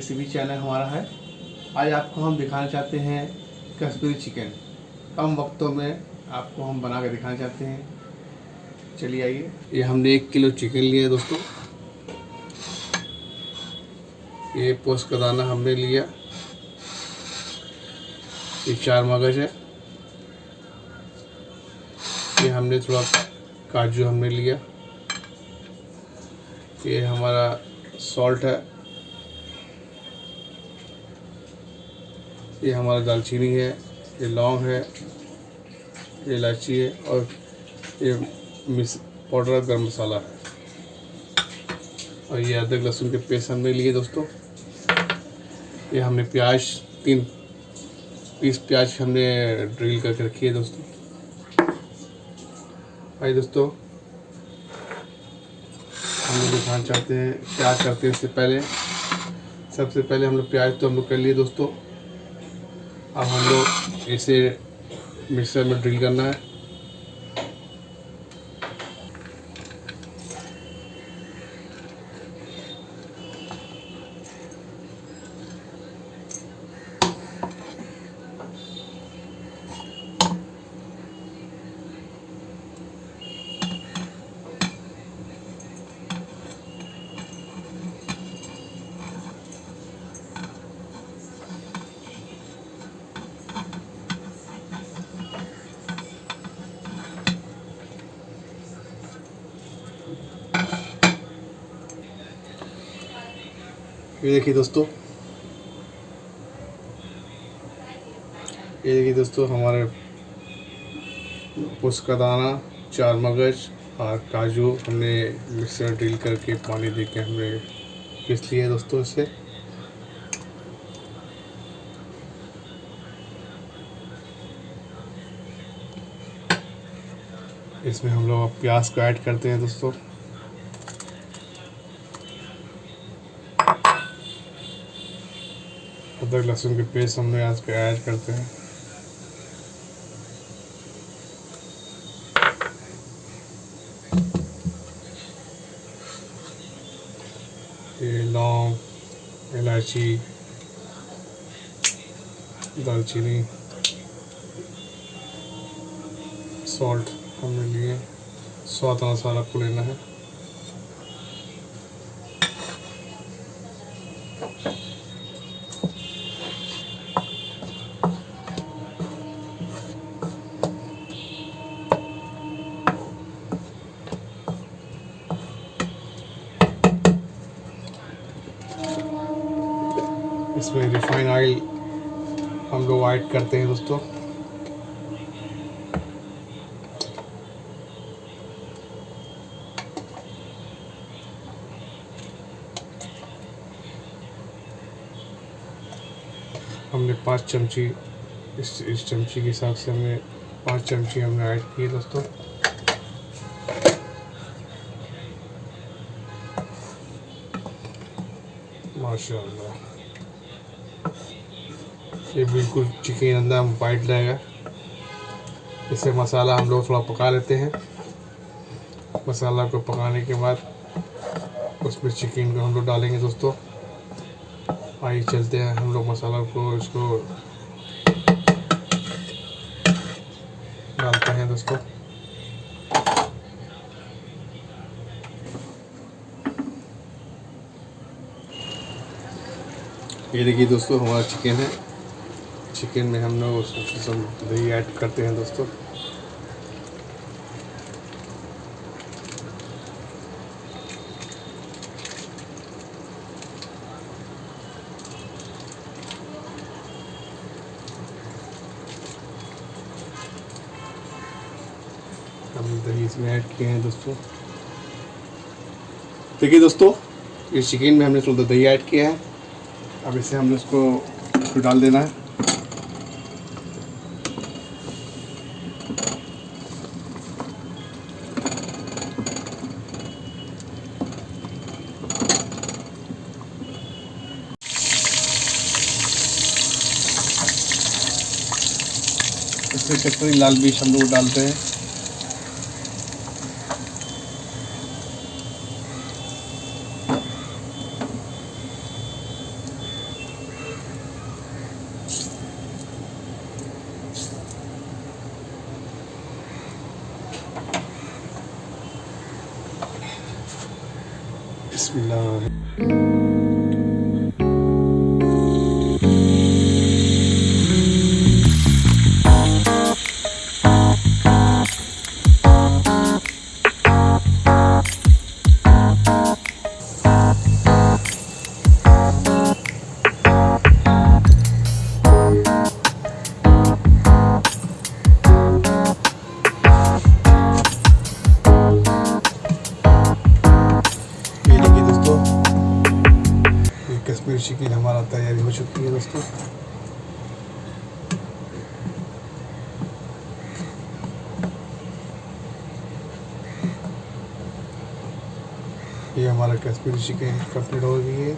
Recipe channel हमारा है। आज आपको हम दिखाना चाहते हैं कश्मीरी चिकन। कम वक्तों में आपको हम बना के दिखाना चाहते हैं। चलिए आइए। ये हमने 1 किलो चिकन लिया है दोस्तों। ये पोस्ट का दाना हमने लिया, ये 4 मगज है, ये हमने थोड़ा काजू हमने लिया, ये हमारा सॉल्ट है, ये हमारा दालचीनी है, ये लौंग है, ये इलायची है और ये पाउडर गरम मसाला है और ये अदरक लहसुन के पेस्ट हमने लिए दोस्तों। ये हमने प्याज 3 पीस प्याज हमने ड्रिल करके रखी है दोस्तों। भाई दोस्तों, हम लोग दिखाना चाहते हैं क्या करते हैं। सबसे पहले हम लोग प्याज तो हम लोग कर लिए दोस्तों। अब हम लोग इसे मिक्सर में ड्रिल करना है। ये देखिए दोस्तों, हमारे पोस्त का दाना, 4 मगज और काजू हमने मिक्सर ड्रिल करके पानी देके हमने पीस लिया है दोस्तों। इसे इसमें हम लोग अब प्याज को ऐड करते हैं दोस्तों। अदरक लहसुन के पेस्ट हमने आज के ऐड करते हैं। ये लौंग, इलायची, दालचीनी, सॉल्ट हमने लिए, स्वाद अनुसार आपको लेना है। इसमें रिफाइंड ऑयल हम लोग ऐड करते हैं दोस्तों। हमने 5 चमची इस चमची के हिसाब से हमने 5 चमची हमने ऐड किए दोस्तों। माशाल्लाह, ये बिल्कुल चिकन अंदर वाइट रहेगा। इसे मसाला हम लोग थोड़ा पका लेते हैं। मसाला को पकाने के बाद उसमें चिकन को हम लोग डालेंगे दोस्तों। आइए चलते हैं, हम लोग मसाला को इसको डालते हैं दोस्तों। ये देखिए दोस्तों, हमारा चिकन है। चिकन में हम लोग दही ऐड करते हैं दोस्तों। हम दही इसमें ऐड किए हैं दोस्तों। देखिए दोस्तों, इस चिकन में हमने थोड़ा दही ऐड किया है। अब इसे हमने इसको डाल देना है। इसमें कश्मीरी लाल मिर्च हम लोग डालते हैं। बिस्मिल्लाह। ये देखिए दोस्तों, ये कश्मीरी चिकन हमारा तैयारी हो चुकी है दोस्तों। ये हमारा कश्मीरी चिकन कंप्लीट हो गई है।